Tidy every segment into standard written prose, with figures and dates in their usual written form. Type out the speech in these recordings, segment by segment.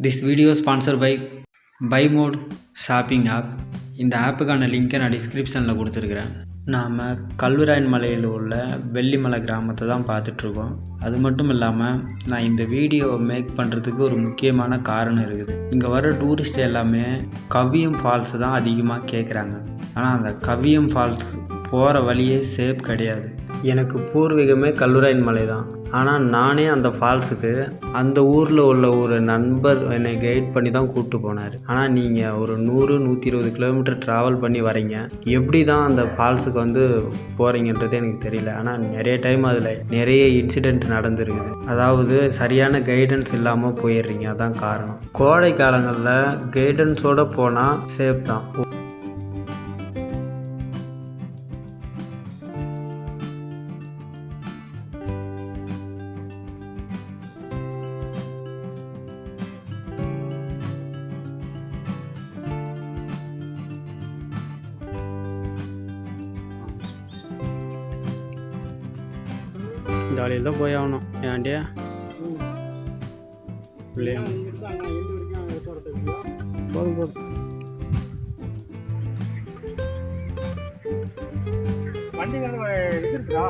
This video is sponsored by BuyMode shopping app. இந்த ஆப்புக்கான லிங்க்கை நான் டிஸ்கிரிப்ஷனில் கொடுத்துருக்குறேன். நாம் கல்வராயன் மலையில் உள்ள வெள்ளிமலை கிராமத்தை தான் பார்த்துட்ருக்கோம். அது மட்டும் இல்லாமல் நான் இந்த வீடியோவை மேக் பண்ணுறதுக்கு ஒரு முக்கியமான காரணம் இருக்குது. இங்கே வர டூரிஸ்ட் எல்லாமே கவியம் ஃபால்ஸ் தான் அதிகமாக கேட்குறாங்க. ஆனால் அந்த கவியம் ஃபால்ஸ் போகிற வழியே சேஃப் கிடையாது. எனக்கு பூர்வீகமே கல்வராயன் மலை தான். ஆனால் நானே அந்த ஃபால்ஸுக்கு அந்த ஊரில் உள்ள ஒரு நண்பர் என்னை கைட் பண்ணி தான் கூப்பிட்டு போனார். ஆனால் நீங்கள் ஒரு 100-120 கிலோமீட்டர் ட்ராவல் பண்ணி வரீங்க, எப்படி தான் அந்த ஃபால்ஸுக்கு வந்து போகிறீங்கன்றது எனக்கு தெரியல. ஆனால் நிறைய டைம் அதில் நிறைய இன்சிடெண்ட் நடந்துருக்குது. அதாவது சரியான கைடன்ஸ் இல்லாமல் போயிடுறீங்க, அதான் காரணம். கோடை காலங்களில் கைடன்ஸோடு போனால் சேஃப் தான். இந்த வழியில் தான் போய் ஆகணும். ஏன்டியா இல்லையா? போதும் போதும். வண்டி இருக்குதா?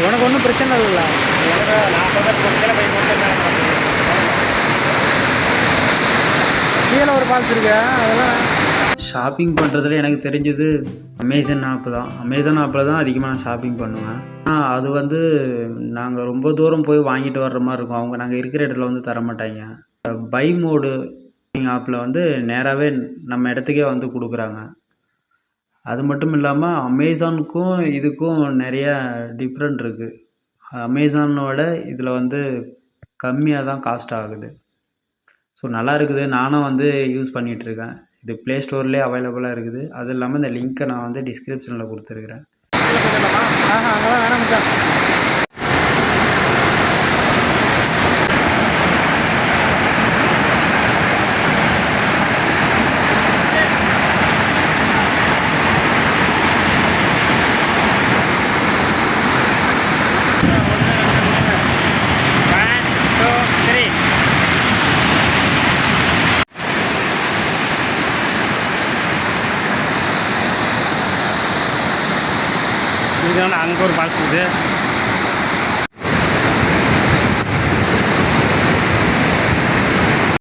உனக்கு ஒன்றும் பிரச்சனை இல்லைல்ல? கீழே ஒரு ஃபால்ஸ் இருக்கு. அதெல்லாம் ஷாப்பிங் பண்ணுறதுல எனக்கு தெரிஞ்சது அமேசான் ஆப்பு தான். அமேசான் ஆப்பில் தான் அதிகமாக நான் ஷாப்பிங் பண்ணுவேன். அது வந்து நாங்கள் ரொம்ப தூரம் போய் வாங்கிட்டு வர்ற மாதிரி இருக்கும். அவங்க நாங்கள் இருக்கிற இடத்துல வந்து தர மாட்டாங்க. பை மோடு ஆப்பில் வந்து நேராகவே நம்ம இடத்துக்கே வந்து கொடுக்குறாங்க. அது மட்டும் இல்லாமல் அமேசானுக்கும் இதுக்கும் நிறைய டிஃப்ரெண்ட் இருக்குது. அமேசானோட இதில் வந்து கம்மியாக தான் காஸ்ட் ஆகுது. ஸோ நல்லா இருக்குது. நானும் வந்து யூஸ் பண்ணிகிட்ருக்கேன். இது ப்ளே ஸ்டோர்லேயே அவைலபிளாக இருக்குது. அது இல்லாமல் இந்த லிங்க்கை நான் வந்து டிஸ்கிரிப்ஷனில் கொடுத்துருக்குறேன். அங்கெல்லாம் வேணாம் மச்சான். அங்கே ஒரு ஃபால்ஸ் இருக்குது.